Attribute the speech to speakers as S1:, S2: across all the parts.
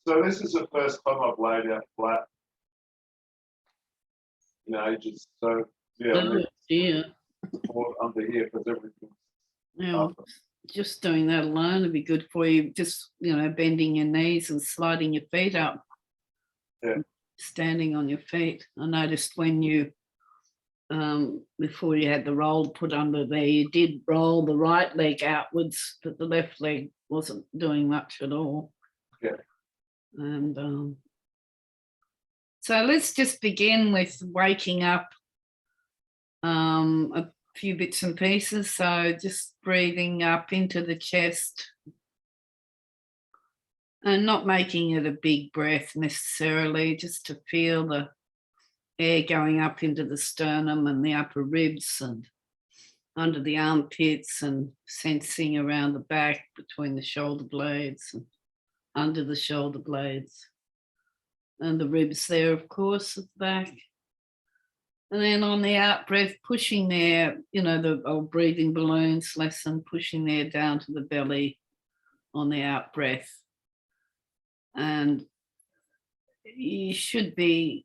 S1: So this is the first time I've laid out flat in ages. So yeah, I
S2: Oh
S1: need
S2: dear.
S1: support under here because everything's
S2: Now,
S1: up.
S2: just doing that alone would be good for you. Just, bending your knees and sliding your feet up.
S1: Yeah.
S2: Standing on your feet. I noticed when you, before you had the roll put under there, you did roll the right leg outwards, but the left leg wasn't doing much at all.
S1: Yeah.
S2: And so let's just begin with waking up a few bits and pieces. So just breathing up into the chest and not making it a big breath necessarily, just to feel the air going up into the sternum and the upper ribs and under the armpits, and sensing around the back between the shoulder blades and under the shoulder blades and the ribs there, of course, at the back. And then on the out breath, pushing there, the old breathing balloons lesson, pushing there down to the belly on the out breath. And you should be,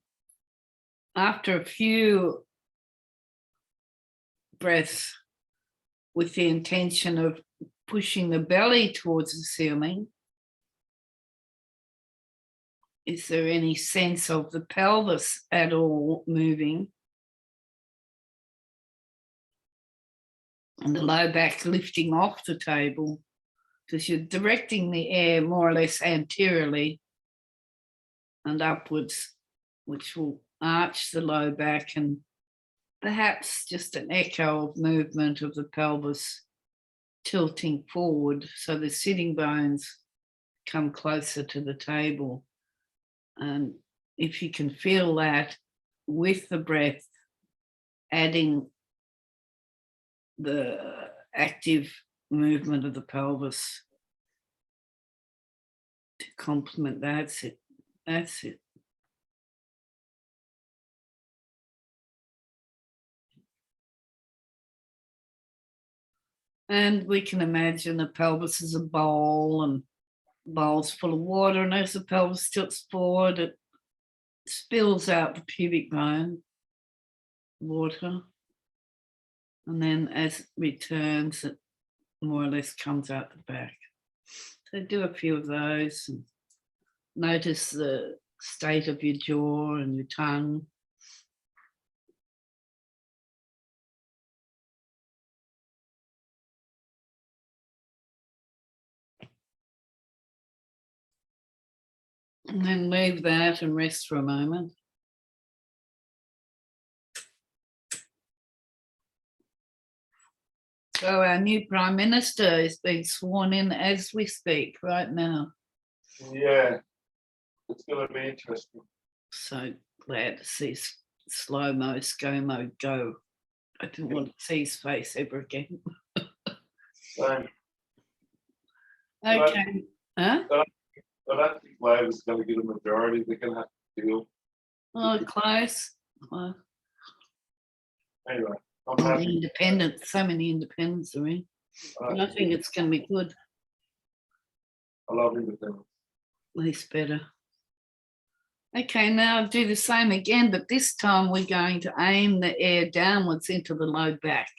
S2: after a few breaths with the intention of pushing the belly towards the ceiling, is there any sense of the pelvis at all moving? And the low back lifting off the table, because you're directing the air more or less anteriorly and upwards, which will arch the low back, and perhaps just an echo of movement of the pelvis tilting forward so the sitting bones come closer to the table. And if you can feel that with the breath, adding the active movement of the pelvis to complement, that's it. That's it. And we can imagine the pelvis as a bowl, and bowl's full of water, and as the pelvis tilts forward, it spills out the pubic bone, water, and then as it returns, it more or less comes out the back. So do a few of those, and notice the state of your jaw and your tongue. And then leave that and rest for a moment. So our new Prime Minister is being sworn in as we speak right now.
S1: Yeah, it's going to be interesting.
S2: So glad to see slow-mo, ScoMo go. I didn't want to see his face ever again.
S1: Same.
S2: Okay. Huh?
S1: I don't think Labor's going to get a majority. They're going to have to deal.
S2: Oh, close. Well,
S1: Anyway, I'm
S2: the
S1: happy.
S2: independents, so many independents are in. I think it's going to be good.
S1: I love independence.
S2: At least better. Okay, now do the same again, but this time we're going to aim the air downwards into the low back.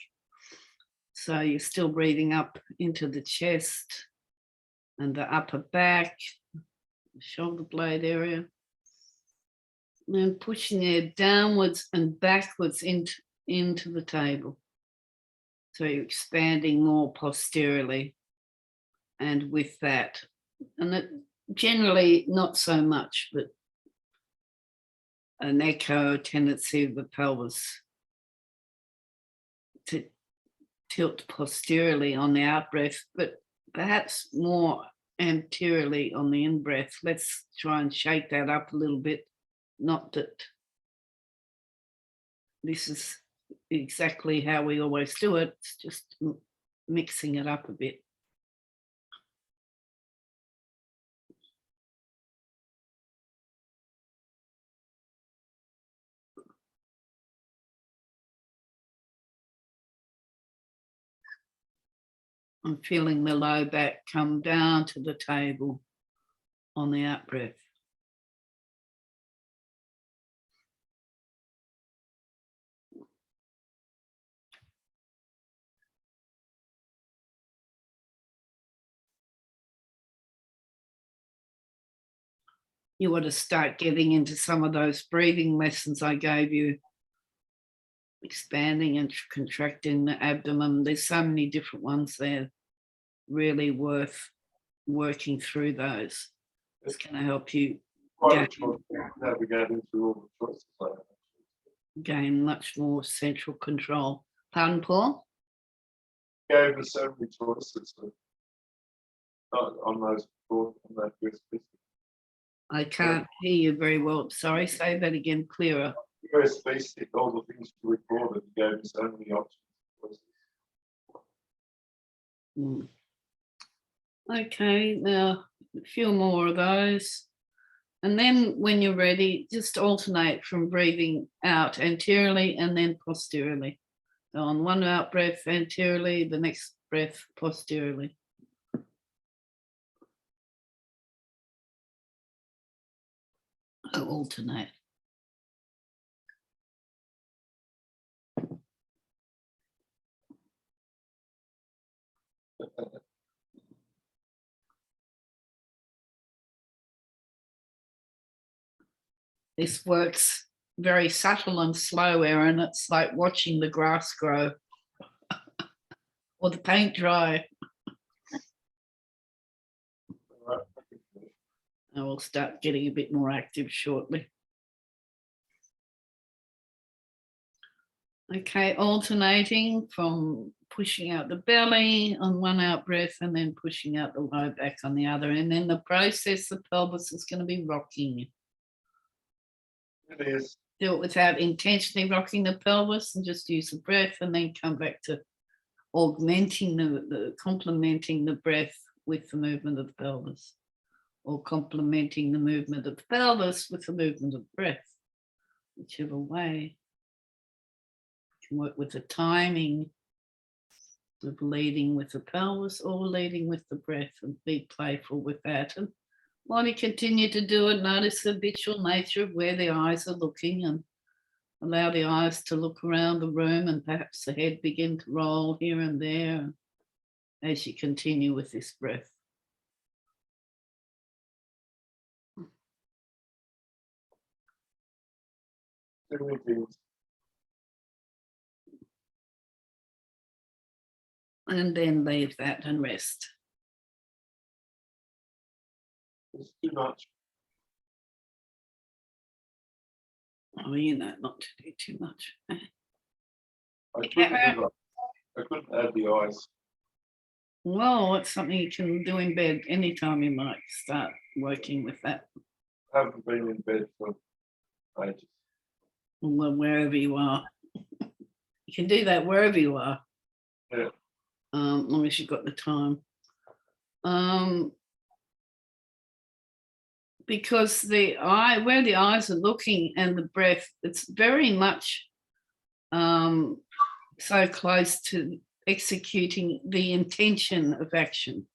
S2: So you're still breathing up into the chest and the upper back, shoulder blade area. And then pushing air downwards and backwards into the table. So you're expanding more posteriorly. And with that, and it generally not so much, but an echo tendency of the pelvis to tilt posteriorly on the out breath, but perhaps more anteriorly on the in breath. Let's try and shake that up a little bit. Not that this is exactly how we always do it, it's just mixing it up a bit. I'm feeling the low back come down to the table on the out breath. You want to start getting into some of those breathing lessons I gave you, expanding and contracting the abdomen. There's so many different ones there, really worth working through those. It's going to help you
S1: navigating through all the choices I have.
S2: gain much more central control. Pardon, Paul?
S1: Gave me so many choices on those on that USB.
S2: I can't hear you very well. Sorry, say that again clearer.
S1: USB stick, all the things you recorded, you gave me so many options.
S2: Okay, now a few more of those. And then when you're ready, just alternate from breathing out anteriorly and then posteriorly. So on one out breath anteriorly, the next breath posteriorly. Alternate. This works very subtle and slow, Erin. It's like watching the grass grow or the paint dry. I will start getting a bit more active shortly. Okay, alternating from pushing out the belly on one out breath and then pushing out the low back on the other. And then the process, the pelvis is going to be rocking.
S1: It is.
S2: Do it without intentionally rocking the pelvis and just use the breath and then come back to augmenting complementing the breath with the movement of the pelvis, or complementing the movement of the pelvis with the movement of the breath, whichever way. You can work with the timing of leading with the pelvis or leading with the breath and be playful with that. And while you continue to do it, notice the habitual nature of where the eyes are looking and allow the eyes to look around the room and perhaps the head begin to roll here and there as you continue with this breath. And then leave that and rest.
S1: It's too much.
S2: Oh, you know, not to do too much.
S1: I couldn't add the eyes.
S2: Well, it's something you can do in bed anytime you might start working with that.
S1: I haven't been in bed for ages.
S2: Well, wherever you are. You can do that wherever you are.
S1: Yeah.
S2: As long as you've got the time. Because where the eyes are looking and the breath, it's very much so close to executing the intention of action.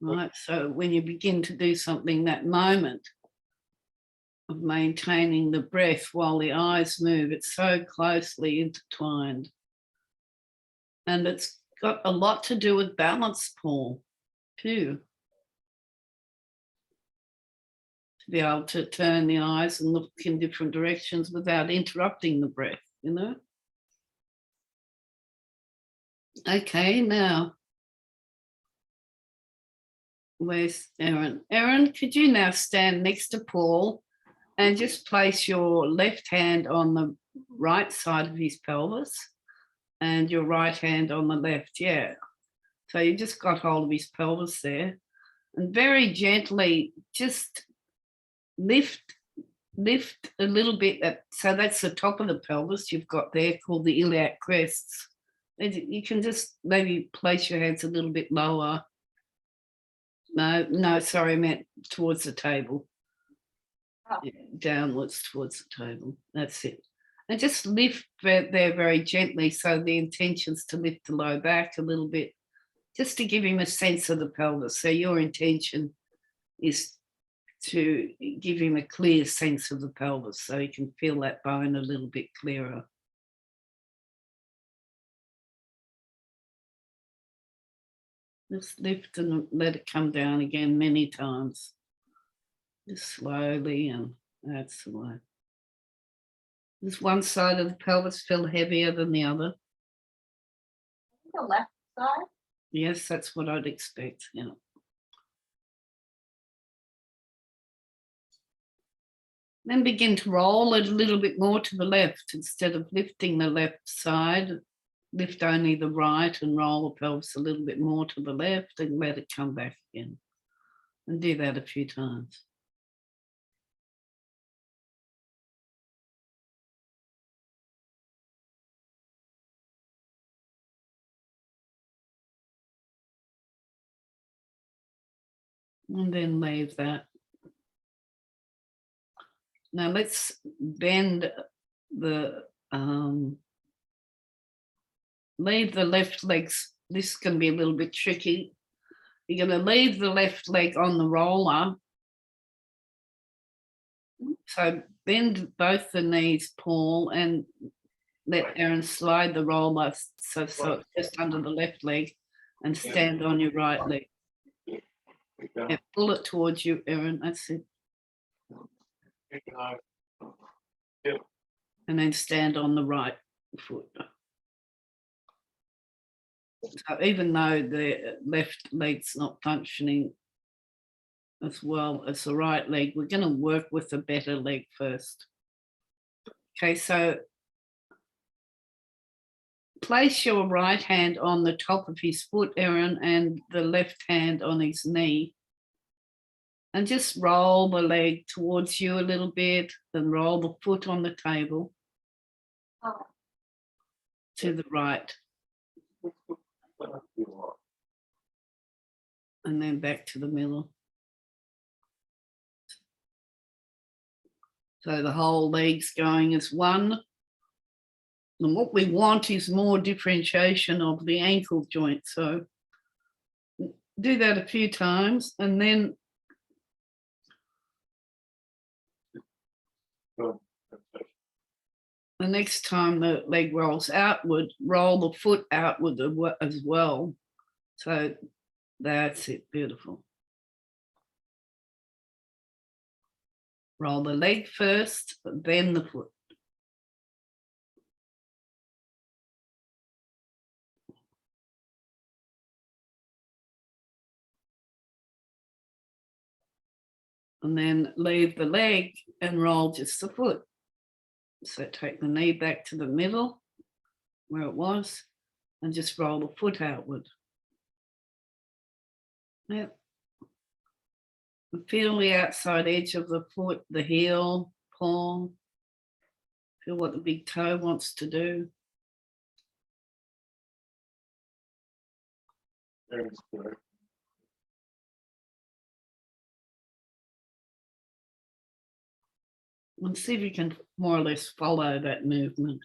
S2: Right. So when you begin to do something, that moment of maintaining the breath while the eyes move, it's so closely intertwined. And it's got a lot to do with balance, Paul, too. To be able to turn the eyes and look in different directions without interrupting the breath, you know? Okay, now, where's Erin? Erin, could you now stand next to Paul and just place your left hand on the right side of his pelvis and your right hand on the left? Yeah. So you just got hold of his pelvis there and very gently just lift a little bit. So that's the top of the pelvis you've got there called the iliac crests. You can just maybe place your hands a little bit lower. No, sorry, I meant towards the table. Oh. Yeah, downwards towards the table. That's it. And just lift there very gently. So the intention's to lift the low back a little bit just to give him a sense of the pelvis. So your intention is to give him a clear sense of the pelvis so he can feel that bone a little bit clearer. Just lift and let it come down again many times. Just slowly, and that's the way. Does one side of the pelvis feel heavier than the other?
S3: The left side?
S2: Yes, that's what I'd expect, yeah. Then begin to roll it a little bit more to the left. Instead of lifting the left side, lift only the right and roll the pelvis a little bit more to the left and let it come back again. And do that a few times. And then leave that. Now let's bend the, leave the left legs. This is going to be a little bit tricky. You're going to leave the left leg on the roller. So bend both the knees, Paul, and let Erin slide the roller so it's just under the left leg and stand on your right leg. Yeah, pull it towards you, Erin. That's it. And then stand on the right foot. So even though the left leg's not functioning as well as the right leg, we're going to work with the better leg first. Okay, so place your right hand on the top of his foot, Erin, and the left hand on his knee. And just roll the leg towards you a little bit and roll the foot on the table to the right. And then back to the middle. So the whole leg's going as one. And what we want is more differentiation of the ankle joint. So do that a few times, and then the next time the leg rolls outward, roll the foot outward as well. So that's it, beautiful. Roll the leg first, then the foot. And then leave the leg and roll just the foot. So take the knee back to the middle where it was and just roll the foot outward. Yep. And feel the outside edge of the foot, the heel, palm. Feel what the big toe wants to do. And see if you can more or less follow that movement.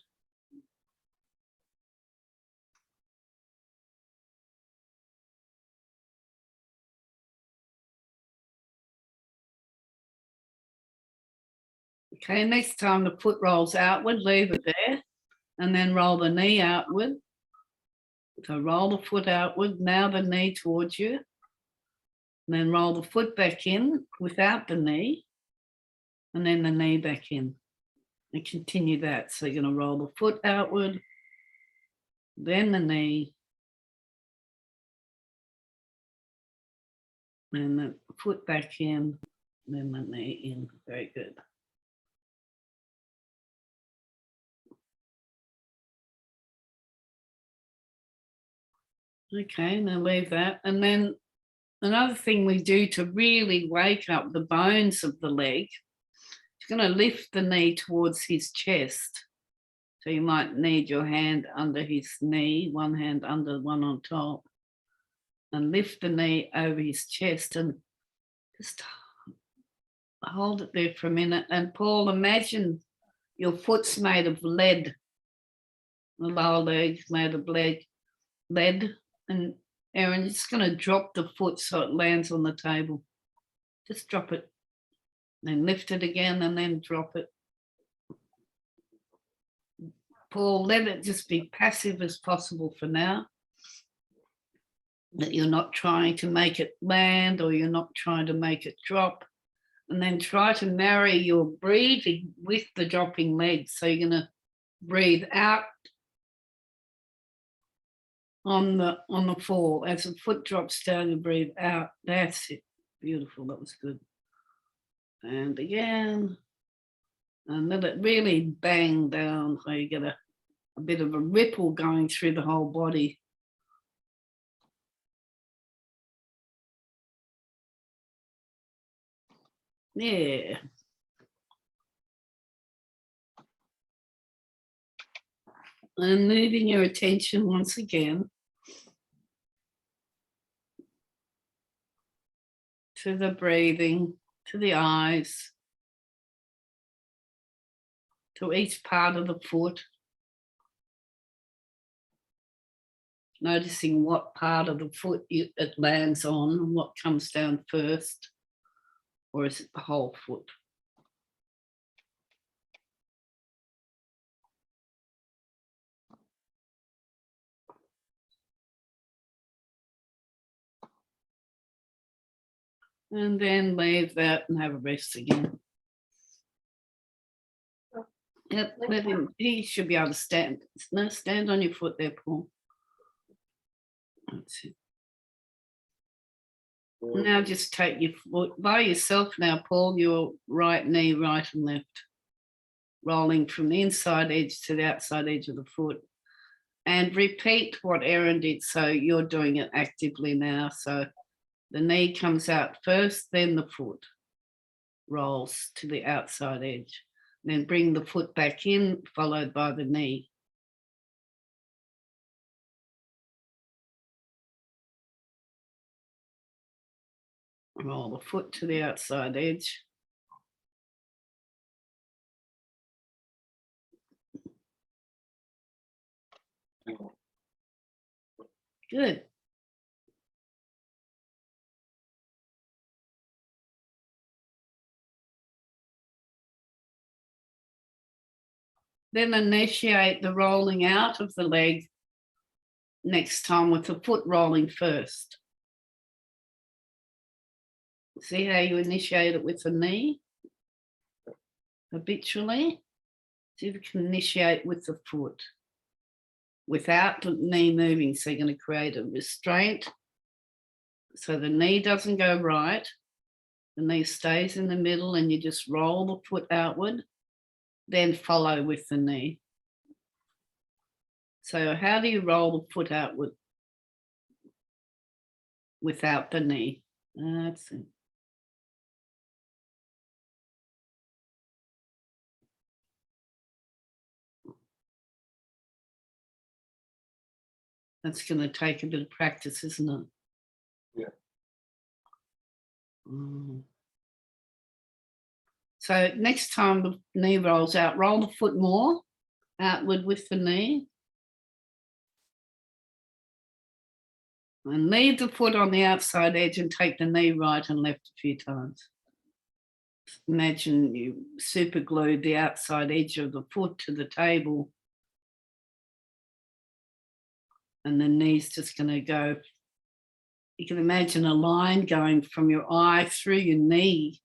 S2: Okay, next time the foot rolls outward, leave it there, and then roll the knee outward. So roll the foot outward, now the knee towards you, and then roll the foot back in without the knee, and then the knee back in. And continue that. So you're going to roll the foot outward, then the knee, and the foot back in, then the knee in. Very good. Okay, now leave that. And then another thing we do to really wake up the bones of the leg, you're going to lift the knee towards his chest. So you might need your hand under his knee, one hand under, one on top, and lift the knee over his chest and just hold it there for a minute. And Paul, imagine your foot's made of lead. The lower leg's made of lead. And Erin, you're just going to drop the foot so it lands on the table. Just drop it. Then lift it again and then drop it. Paul, let it just be passive as possible for now. That you're not trying to make it land or you're not trying to make it drop. And then try to marry your breathing with the dropping legs. So you're going to breathe out on the fall. As the foot drops down, you breathe out. That's it. Beautiful. That was good. And again. And let it really bang down so you get a bit of a ripple going through the whole body. Yeah. And moving your attention once again to the breathing, to the eyes, to each part of the foot. Noticing what part of the foot it lands on and what comes down first, or is it the whole foot? And then leave that and have a rest again. Yep, let him, he should be able to stand. No, stand on your foot there, Paul. That's it. Now just take your foot by yourself now, Paul, your right knee, right and left. Rolling from the inside edge to the outside edge of the foot. And repeat what Erin did. So you're doing it actively now. So the knee comes out first, then the foot rolls to the outside edge. Then bring the foot back in, followed by the knee. Roll the foot to the outside edge. Good. Then initiate the rolling out of the leg next time with the foot rolling first. See how you initiate it with the knee? Habitually. See if you can initiate with the foot without the knee moving. So you're going to create a restraint. So the knee doesn't go right. The knee stays in the middle and you just roll the foot outward, then follow with the knee. So how do you roll the foot outward without the knee? That's it. That's going to take a bit of practice, isn't it?
S1: Yeah.
S2: So next time the knee rolls out, roll the foot more outward with the knee. And leave the foot on the outside edge and take the knee right and left a few times. Imagine you super glued the outside edge of the foot to the table. And the knee's just going to go. You can imagine a line going from your eye through your knee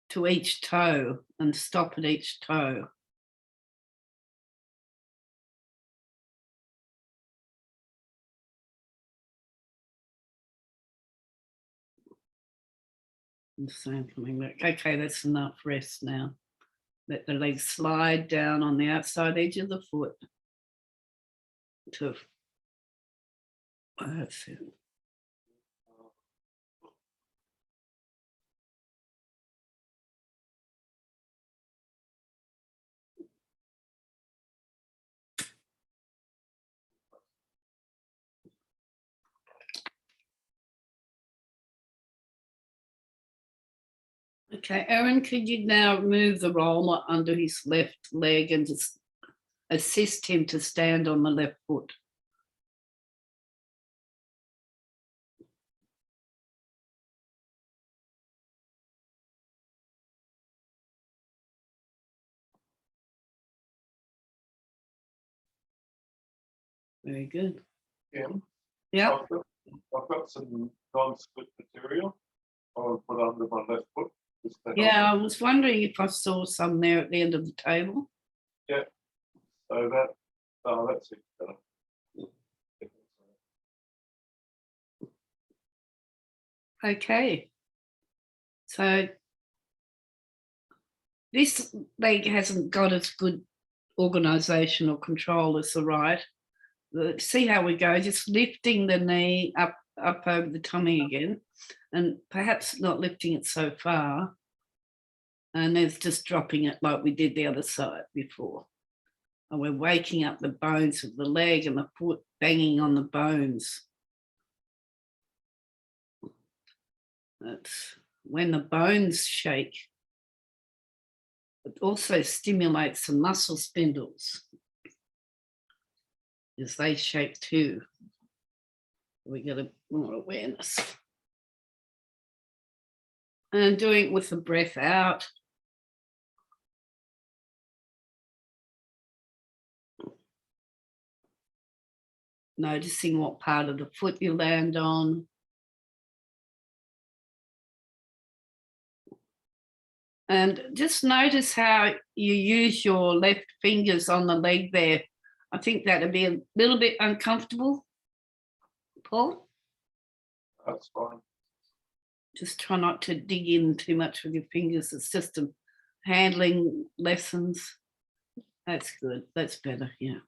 S2: to each toe and stop at each toe. And the same coming back. Okay, that's enough rest now. Let the legs slide down on the outside edge of the foot. That's it. Okay, Erin, could you now move the roller under his left leg and just assist him to stand on the left foot? Very good.
S1: Kim,
S2: Yeah.
S1: I've got some non-split material I'll put under my left foot. just to help.
S2: Yeah, I was wondering if I saw some there at the end of the table.
S1: So that, oh, that's it.
S2: Okay. So this leg hasn't got as good organisation or control as the right. Let's see how we go. Just lifting the knee up over the tummy again, and perhaps not lifting it so far. And then just dropping it like we did the other side before. And we're waking up the bones of the leg and the foot banging on the bones. That's when the bones shake. It also stimulates the muscle spindles as they shake too. We get a more awareness. And doing it with the breath out. Noticing what part of the foot you land on. And just notice how you use your left fingers on the leg there. I think that'd be a little bit uncomfortable, Paul.
S1: That's fine.
S2: Just try not to dig in too much with your fingers. It's just a handling lessons. That's good. That's better, yeah.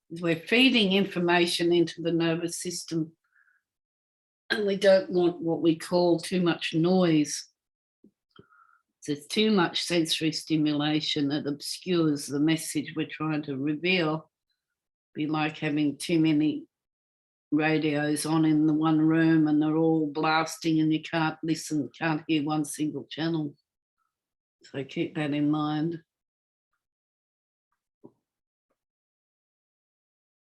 S2: We're feeding information into the nervous system, and we don't want what we call too much noise. There's too much sensory stimulation that obscures the message we're trying to reveal. Be like having too many radios on in the one room and they're all blasting and you can't listen, can't hear one single channel. So keep that in mind.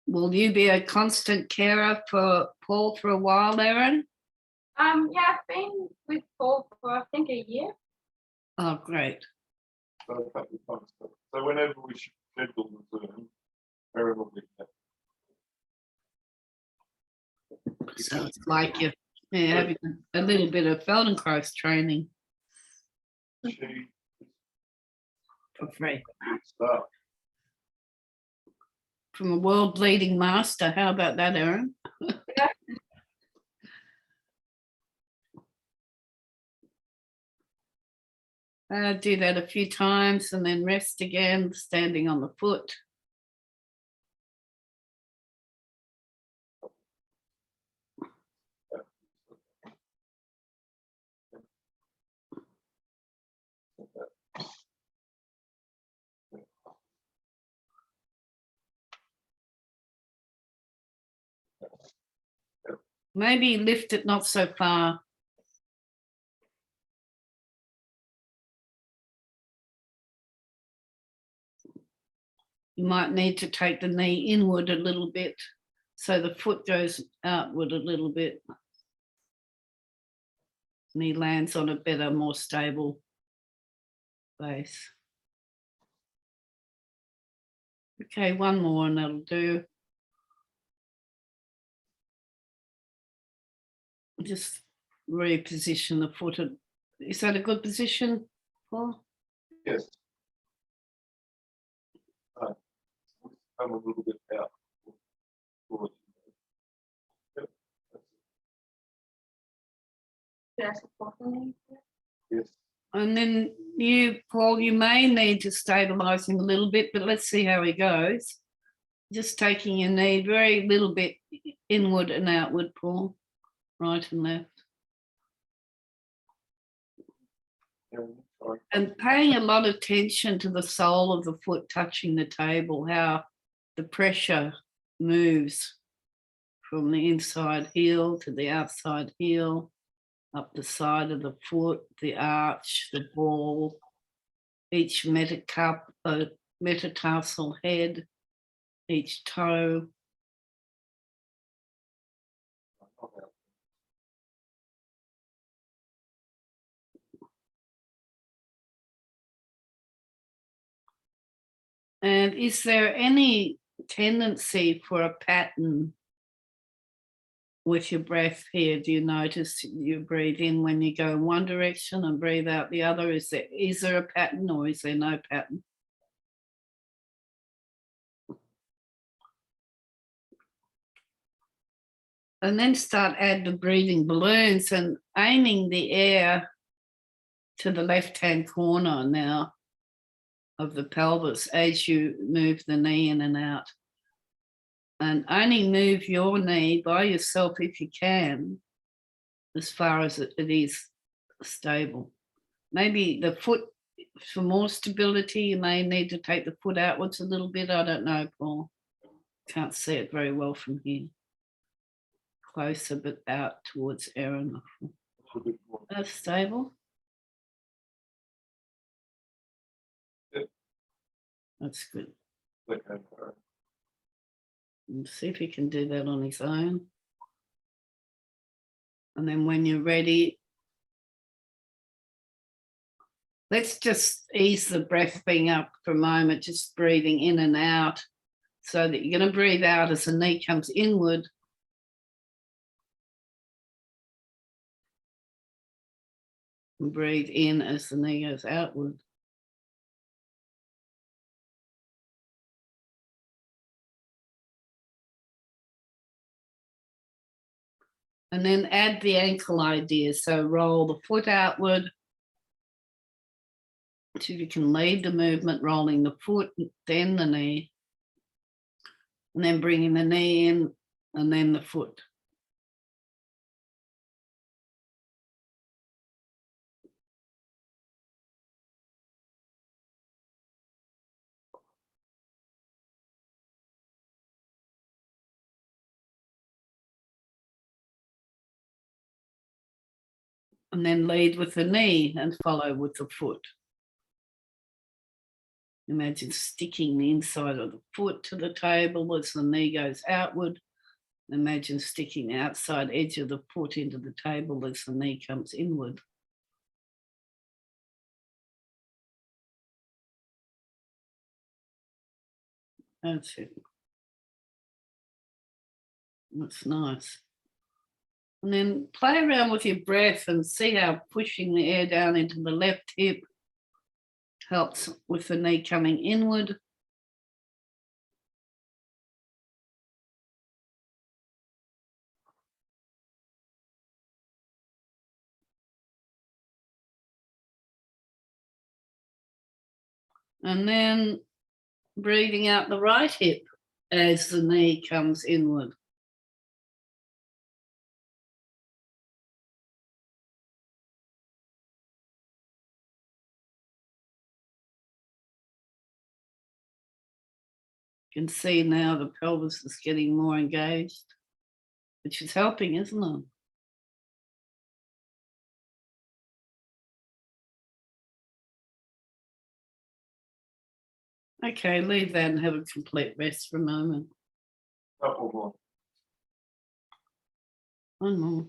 S2: Will you be a constant carer for Paul for a while, Erin?
S3: Yeah, I've been with Paul for I think a year.
S2: Oh, great.
S1: So a couple of times. So whenever we schedule the Zoom, Erin will be there.
S2: Sounds like you're having a little bit of Feldenkrais training
S1: She
S2: for free
S1: start.
S2: from a world-leading master. How about that, Erin? Do that a few times and then rest again, standing on the foot. Maybe lift it not so far. You might need to take the knee inward a little bit so the foot goes outward a little bit. Knee lands on a better, more stable base. Okay, one more and that'll do. Just reposition the foot. Is that a good position, Paul?
S1: Yes. Come a little bit out. Yep.
S3: That's important.
S1: Yes.
S2: And then you, Paul, you may need to stabilise him a little bit, but let's see how he goes. Just taking your knee very little bit inward and outward, Paul, right and left. And paying a lot of attention to the sole of the foot touching the table, how the pressure moves from the inside heel to the outside heel, up the side of the foot, the arch, the ball, each metatarsal head, each toe. And is there any tendency for a pattern with your breath here? Do you notice you breathe in when you go in one direction and breathe out the other? Is there a pattern or is there no pattern? And then start add the breathing balloons and aiming the air to the left-hand corner now of the pelvis as you move the knee in and out. And only move your knee by yourself if you can, as far as it is stable. Maybe the foot, for more stability, you may need to take the foot outwards a little bit. I don't know, Paul. Can't see it very well from here. Closer, but out towards Erin. That's stable.
S1: Yep.
S2: That's good.
S1: Okay.
S2: Let's see if he can do that on his own. And then when you're ready, let's just ease the breath being up for a moment, just breathing in and out, so that you're going to breathe out as the knee comes inward. And breathe in as the knee goes outward. And then add the ankle idea. So roll the foot outward. So you can lead the movement, rolling the foot, then the knee. And then bringing the knee in and then the foot. And then lead with the knee and follow with the foot. Imagine sticking the inside of the foot to the table as the knee goes outward. Imagine sticking the outside edge of the foot into the table as the knee comes inward. That's it. That's nice. And then play around with your breath and see how pushing the air down into the left hip helps with the knee coming inward. And then breathing out the right hip as the knee comes inward. You can see now the pelvis is getting more engaged, which is helping, isn't it? Okay, leave that and have a complete rest for a moment.
S1: Couple more.
S2: One more.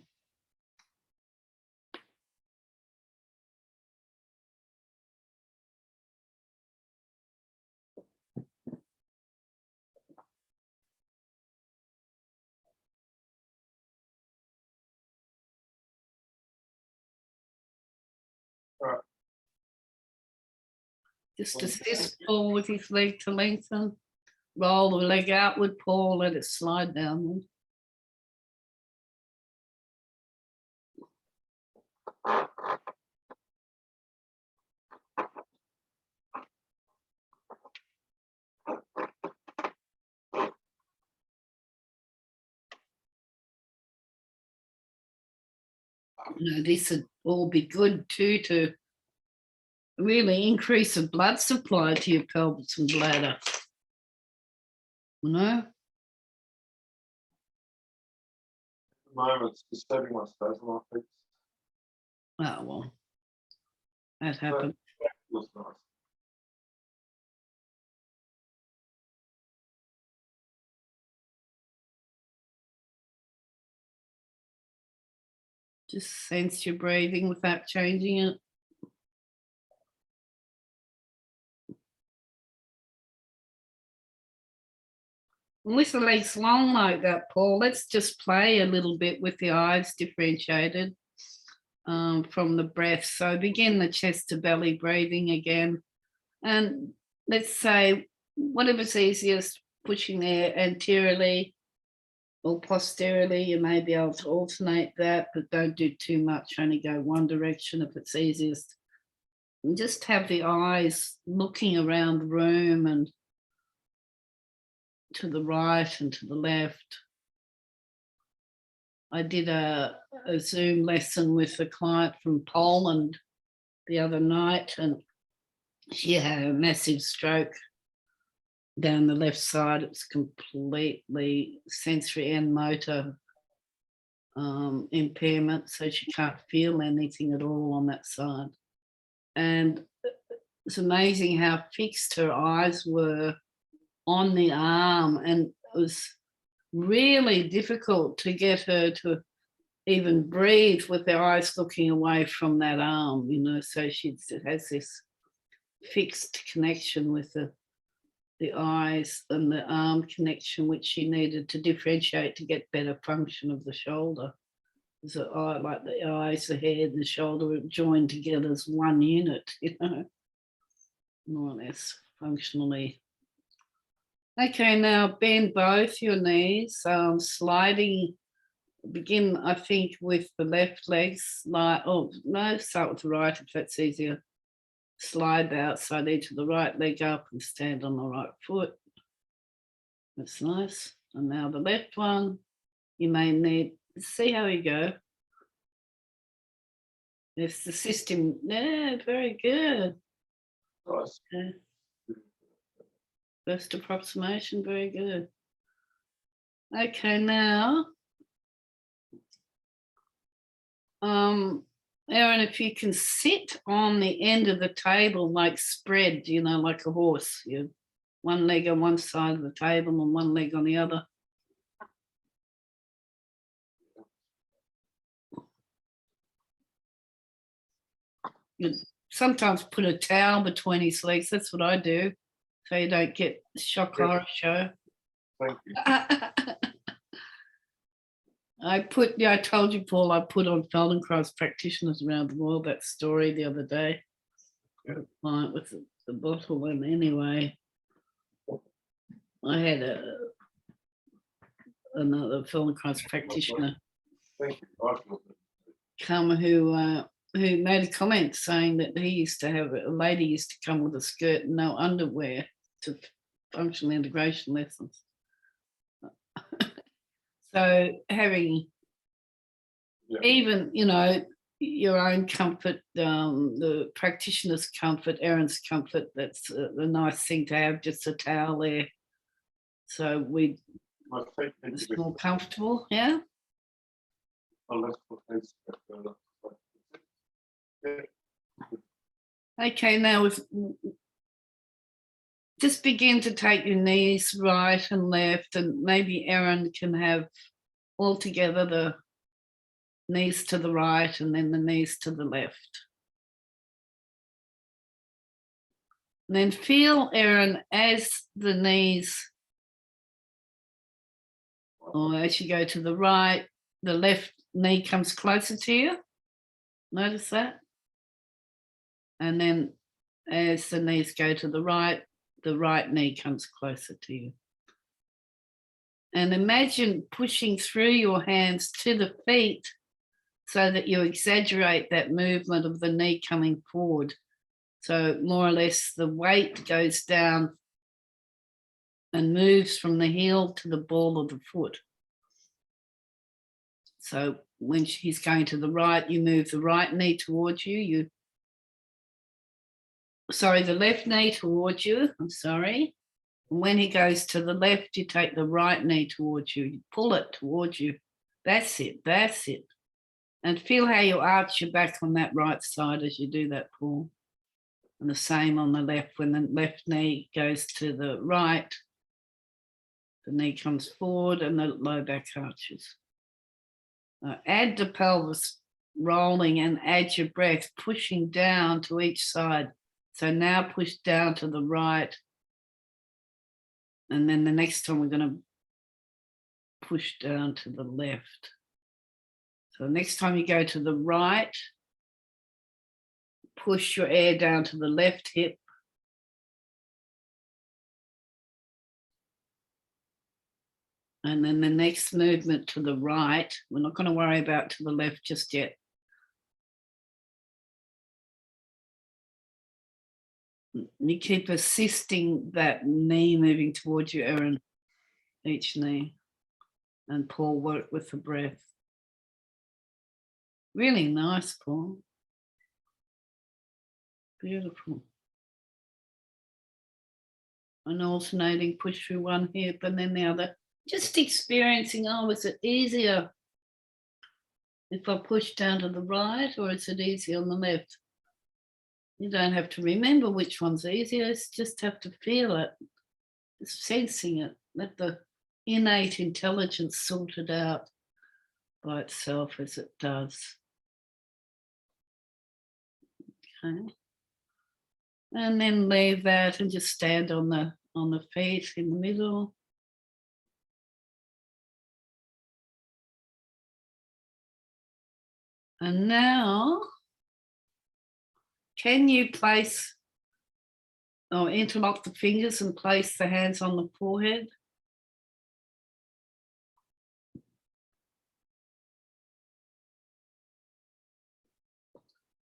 S1: Right.
S2: Just assist Paul with his leg to lengthen. Roll the leg outward, Paul, let it slide downward. You know, this would all be good too to really increase the blood supply to your pelvis and bladder. You know?
S1: At the moment, it's disturbing my spasm, I think.
S2: Oh, well, that happened.
S1: Feels nice.
S2: Just sense your breathing without changing it. with the legs long like that, Paul, let's just play a little bit with the eyes differentiated from the breath. So begin the chest to belly breathing again. And let's say whatever's easiest, pushing there anteriorly or posteriorly. You may be able to alternate that, but don't do too much. Only go one direction if it's easiest. And just have the eyes looking around the room and to the right and to the left. I did a Zoom lesson with a client from Poland the other night, and she had a massive stroke down the left side. It's completely sensory and motor impairment, so she can't feel anything at all on that side. And it's amazing how fixed her eyes were on the arm, and it was really difficult to get her to even breathe with her eyes looking away from that arm, you know. So she has this fixed connection with the eyes and the arm connection, which she needed to differentiate to get better function of the shoulder. So like the eyes, the head, the shoulder joined together as one unit, you know, more or less functionally. Okay, now bend both your knees, sliding. Begin, I think, with the left leg. Slide. Oh no, start with the right if that's easier. Slide the outside edge of the right leg up and stand on the right foot. That's nice. And now the left one. You may need to see how you go. If the system, yeah, very good.
S1: Nice.
S2: Yeah. First approximation, very good. Okay, now, Erin, if you can sit on the end of the table, like spread, you know, like a horse, you one leg on one side of the table and one leg on the other. You sometimes put a towel between his legs. That's what I do, so you don't get shock horror show.
S1: Thank you.
S2: I told you, Paul, I put on Feldenkrais practitioners around the world, that story the other day.
S1: Yeah.
S2: The client with the bottle, and anyway, I had another Feldenkrais practitioner
S1: Thank you.
S2: come who made a comment saying that he used to have a lady used to come with a skirt and no underwear to functional integration lessons. So having even, you know, your own comfort, the practitioner's comfort, Erin's comfort, that's a nice thing to have, just a towel there. So it's more comfortable, yeah? Okay, now just begin to take your knees right and left, and maybe Erin can have all together the knees to the right and then the knees to the left. And then feel, Erin, as the knees, or as you go to the right, the left knee comes closer to you. Notice that? And then as the knees go to the right knee comes closer to you. And imagine pushing through your hands to the feet so that you exaggerate that movement of the knee coming forward. So more or less the weight goes down and moves from the heel to the ball of the foot. So when he's going to the right, you move the right knee towards you. The left knee towards you, I'm sorry. When he goes to the left, you take the right knee towards you. You pull it towards you. That's it. And feel how you arch your back on that right side as you do that, Paul. And the same on the left. When the left knee goes to the right, the knee comes forward and the low back arches. Add the pelvis rolling and add your breath, pushing down to each side. So now push down to the right. And then the next time we're going to push down to the left. So next time you go to the right, push your air down to the left hip. And then the next movement to the right, we're not going to worry about to the left just yet. You keep assisting that knee moving towards you, Erin, each knee. And Paul, work with the breath. Really nice, Paul. Beautiful. And alternating, push through one hip and then the other. Just experiencing, oh, is it easier if I push down to the right or is it easier on the left? You don't have to remember which one's easier, you just have to feel it, just sensing it, let the innate intelligence sort it out by itself as it does. Okay. And then leave that and just stand on the feet in the middle. And now, can you place or interlock the fingers and place the hands on the forehead?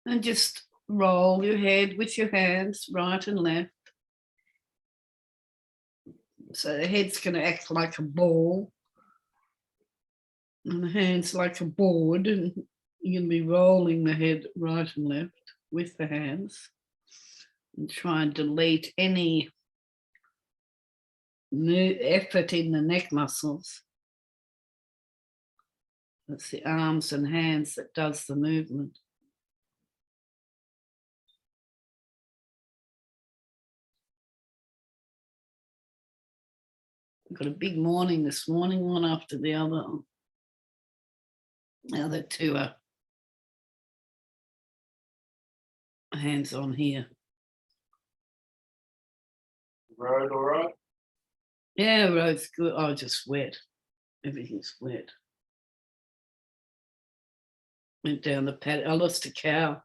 S2: And just roll your head with your hands, right and left. So the head's going to act like a ball and the hands like a board, and you're going to be rolling the head right and left with the hands and try and delete any effort in the neck muscles. It's the arms and hands that does the movement. I've got a big morning this morning, one after the other. The other two are hands on here.
S1: Road all right?
S2: Yeah, road's good. Oh, just wet. Everything's wet. Went down the paddock. I lost a cow,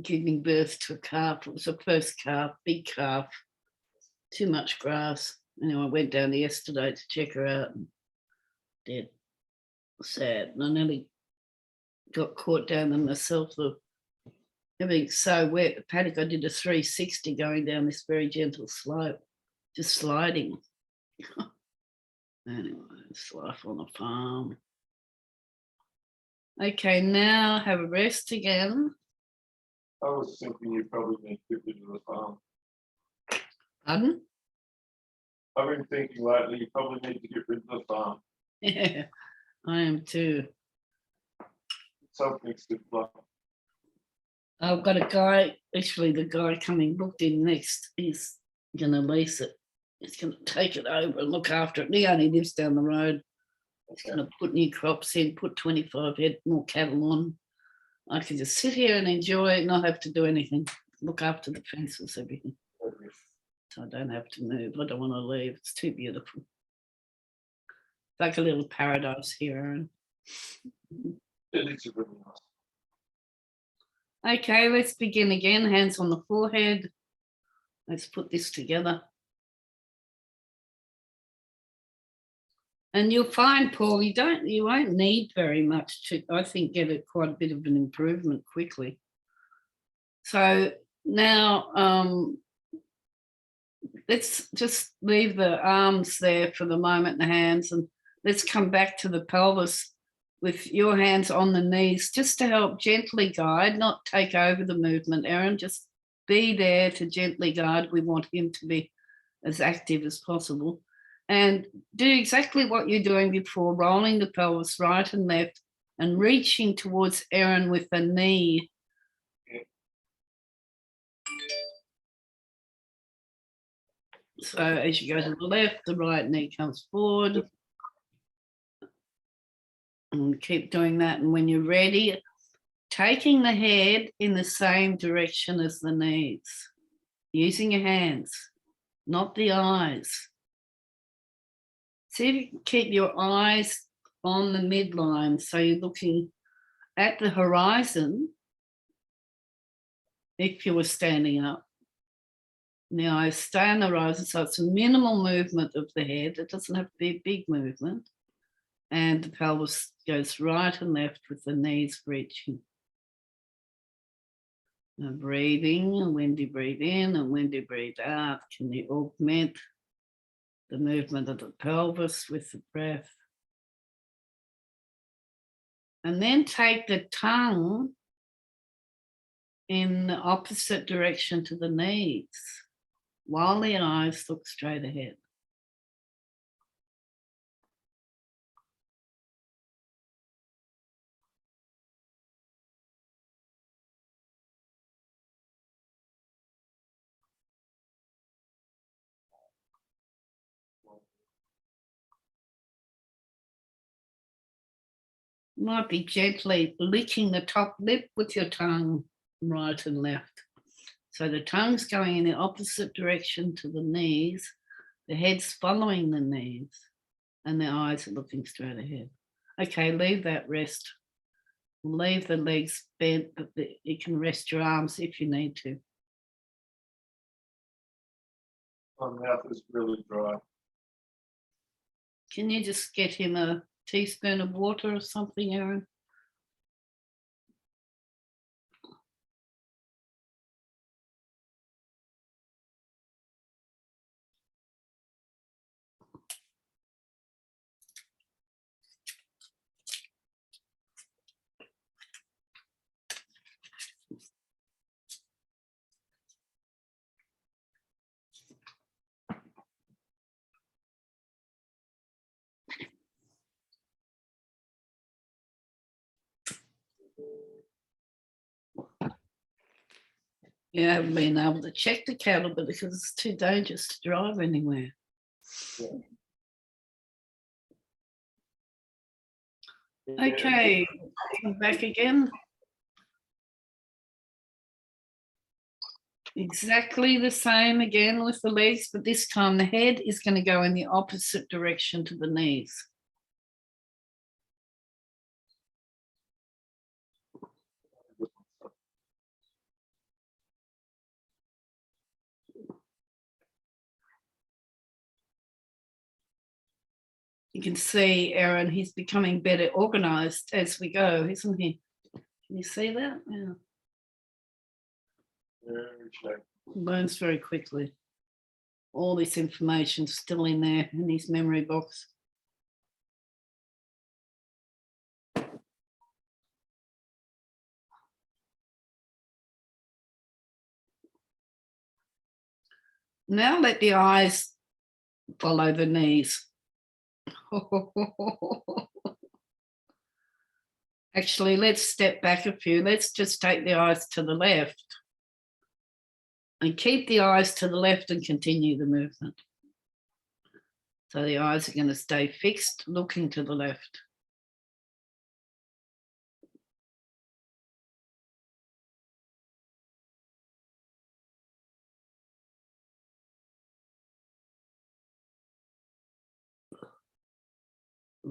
S2: giving birth to a calf. It was the first calf, big calf. Too much grass. Anyway, I went down there yesterday to check her out and dead. Sad. And I nearly got caught down there myself. Everything's so wet. The paddock, I did a 360 going down this very gentle slope, just sliding. Anyway, it's life on a farm. Okay, now have a rest again.
S1: I was thinking you probably need to get to the farm.
S2: Pardon?
S1: I've been thinking lately you probably need to get rid of the farm.
S2: Yeah, I am too.
S1: Something's good luck.
S2: I've got a guy, actually the guy coming booked in next, he's going to lease it. He's going to take it over and look after it. He only lives down the road. He's going to put new crops in, put 25 head more cattle on. I can just sit here and enjoy it, not have to do anything. Look after the fences, everything. So I don't have to move. I don't want to leave. It's too beautiful. Like a little paradise here, Aaron.
S1: It is really nice.
S2: Okay, let's begin again. Hands on the forehead. Let's put this together. And you'll find, Paul, you won't need very much to, I think, get it quite a bit of an improvement quickly. So now let's just leave the arms there for the moment, the hands, and let's come back to the pelvis with your hands on the knees, just to help gently guide, not take over the movement, Aaron, just be there to gently guide. We want him to be as active as possible. And do exactly what you're doing before, rolling the pelvis right and left and reaching towards Aaron with the knee. So as you go to the left, the right knee comes forward. And keep doing that. And when you're ready, taking the head in the same direction as the knees, using your hands, not the eyes. See if you can keep your eyes on the midline. So you're looking at the horizon if you were standing up. Now I stay on the horizon, so it's a minimal movement of the head. It doesn't have to be a big movement. And the pelvis goes right and left with the knees reaching. Now breathing, and when you breathe in and when you breathe out, can you augment the movement of the pelvis with the breath? And then take the tongue in the opposite direction to the knees while the eyes look straight ahead. Might be gently licking the top lip with your tongue right and left. So the tongue's going in the opposite direction to the knees, the head's following the knees, and the eyes are looking straight ahead. Okay, leave that rest. Leave the legs bent, but you can rest your arms if you need to.
S1: My mouth is really dry.
S2: Can you just get him a teaspoon of water or something, Aaron? Yeah, I haven't been able to check the cattle, but because it's too dangerous to drive anywhere. Okay, come back again. Exactly the same again with the legs, but this time the head is going to go in the opposite direction to the knees. You can see, Aaron, he's becoming better organized as we go, isn't he? Can you see that? Yeah. Learns very quickly. All this information still in there in his memory box. Now let the eyes follow the knees. Actually, let's step back a few. Let's just take the eyes to the left and keep the eyes to the left and continue the movement. So the eyes are going to stay fixed, looking to the left.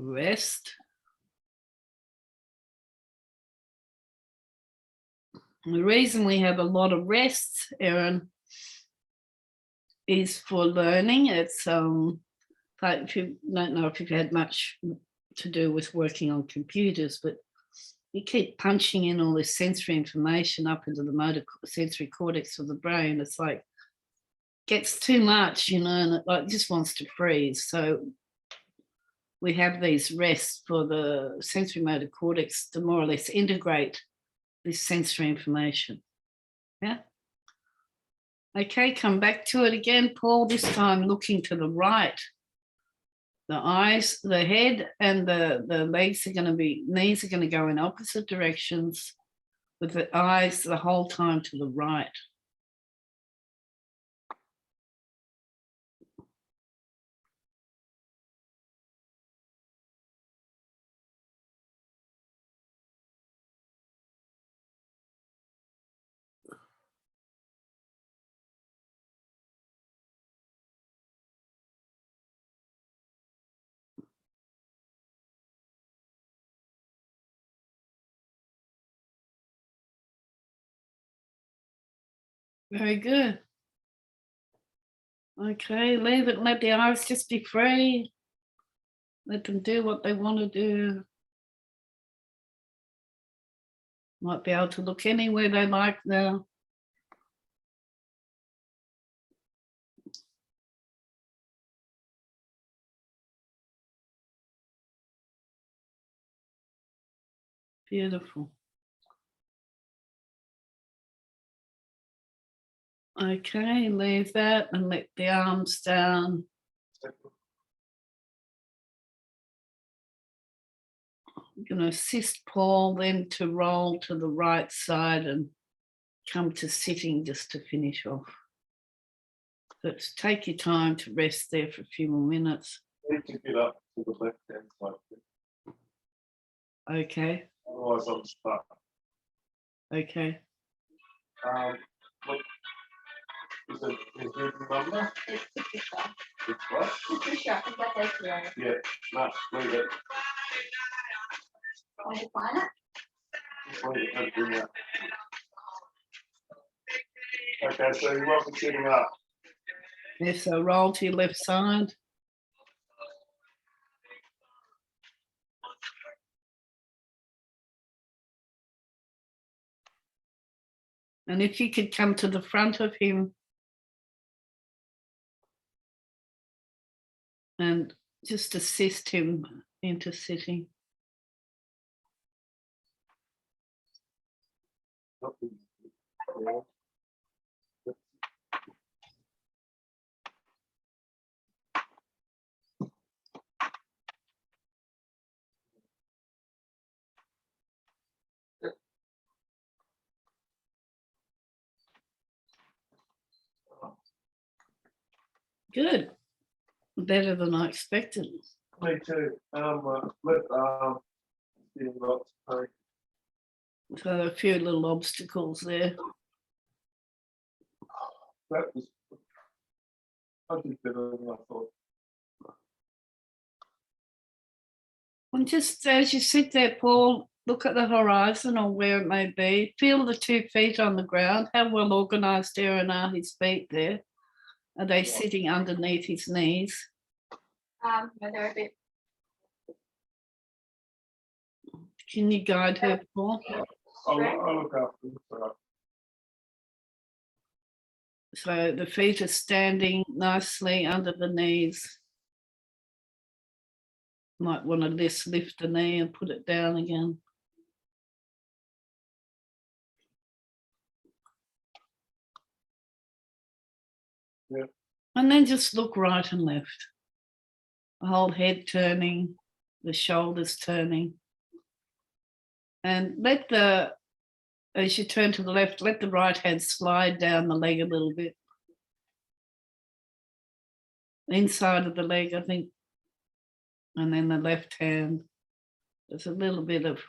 S2: Rest. The reason we have a lot of rests, Aaron, is for learning. It's like if you don't know if you've had much to do with working on computers, but you keep punching in all this sensory information up into the motor sensory cortex of the brain. It's like gets too much, you know, and it like just wants to freeze. So we have these rests for the sensory motor cortex to more or less integrate this sensory information. Yeah. Okay, come back to it again, Paul, this time looking to the right. The eyes, the head and the legs are going to be, knees are going to go in opposite directions with the eyes the whole time to the right. Very good. Okay, leave it and let the eyes just be free. Let them do what they want to do. Might be able to look anywhere they like now. Beautiful. Okay, leave that and let the arms down. I'm going to assist Paul then to roll to the right side and come to sitting just to finish off. So just take your time to rest there for a few more minutes.
S1: Need to get up to the left hand side.
S2: Okay,
S1: Otherwise, I'm stuck.
S2: okay.
S1: Look, is it the number?
S3: It's Patricia.
S1: It's what?
S3: Patricia, is that okay?
S1: Yeah, no, leave it.
S3: Want to find it?
S1: Just leave it, don't do that. Okay, so you're welcome sitting up.
S2: Yes, so roll to your left side. And if you could come to the front of him and just assist him into sitting.
S1: Yeah.
S2: Good. Better than I expected.
S1: Me too. See lots of pain.
S2: So a few little obstacles there.
S1: That was, I did better than I thought.
S2: And just as you sit there, Paul, look at the horizon or where it may be. Feel the 2 feet on the ground. How well organised are his feet there? Are they sitting underneath his knees?
S3: No, they're a bit.
S2: Can you guide her, Paul?
S1: I'll look after them.
S2: So the feet are standing nicely under the knees. Might want to lift the knee and put it down again.
S1: Yeah.
S2: And then just look right and left. The whole head turning, the shoulders turning. And as you turn to the left, let the right hand slide down the leg a little bit. Inside of the leg, I think. And then the left hand. There's a little bit of.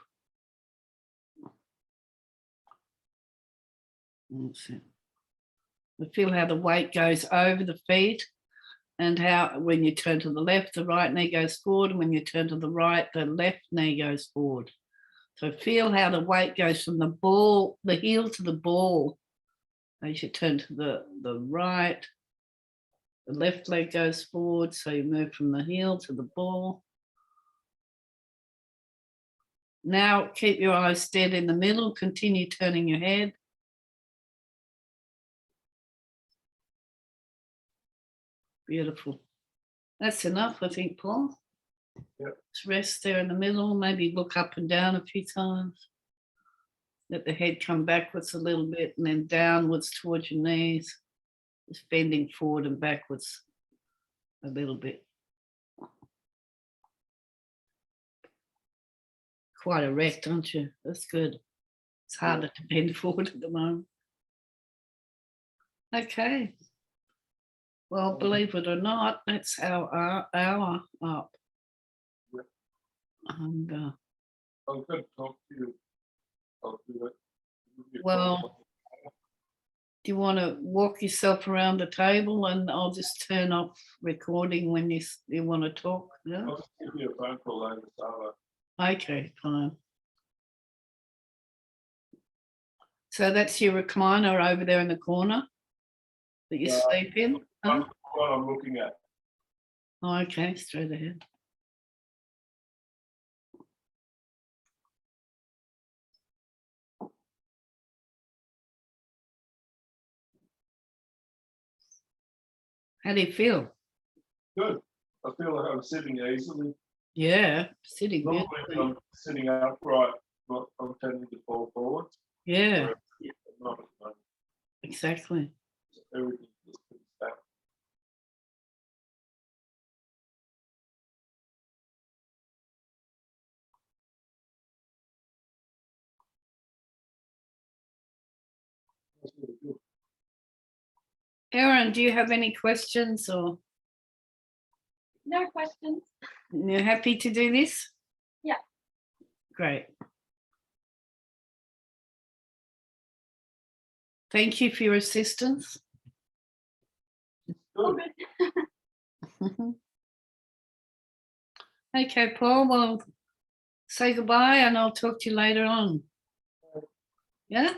S2: Let's see. Feel how the weight goes over the feet and how when you turn to the left, the right knee goes forward. And when you turn to the right, the left knee goes forward. So feel how the weight goes from the heel to the ball. As you turn to the right, the left leg goes forward. So you move from the heel to the ball. Now keep your eyes dead in the middle. Continue turning your head. Beautiful. That's enough, I think, Paul.
S1: Yep.
S2: Just rest there in the middle. Maybe look up and down a few times. Let the head come backwards a little bit and then downwards towards your knees. Just bending forward and backwards a little bit. Quite erect, aren't you? That's good. It's harder to bend forward at the moment. Okay. Well, believe it or not, that's our hour up.
S1: Yep.
S2: And
S1: I'm going to talk to you. I'll do it.
S2: well, do you want to walk yourself around the table and I'll just turn off recording when you want to talk? Yeah?
S1: I'll just give you a phone call later, Sarah.
S2: Okay, fine. So that's your recliner over there in the corner? that you
S1: Yeah.
S2: sleep in? Huh?
S1: What I'm looking at.
S2: Oh, okay, straight ahead. How do you feel?
S1: Good. I feel like I'm sitting easily.
S2: Yeah, sitting
S1: Normally
S2: beautifully.
S1: I'm sitting upright, I'm tending to fall forward.
S2: Yeah,
S1: Not at the moment.
S2: exactly.
S1: Everything is pretty stacked. That's really good.
S2: Erin, do you have any questions or
S3: No questions.
S2: you're happy to do this?
S3: Yeah.
S2: Great. Thank you for your assistance.
S3: All
S1: Good.
S3: good.
S2: Okay, Paul, well, say goodbye and I'll talk to you later on. Yeah?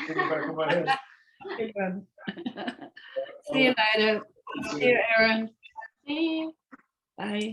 S1: In the back of my head.
S2: Good one. See you later. See you, Erin.
S3: See you.
S2: Bye.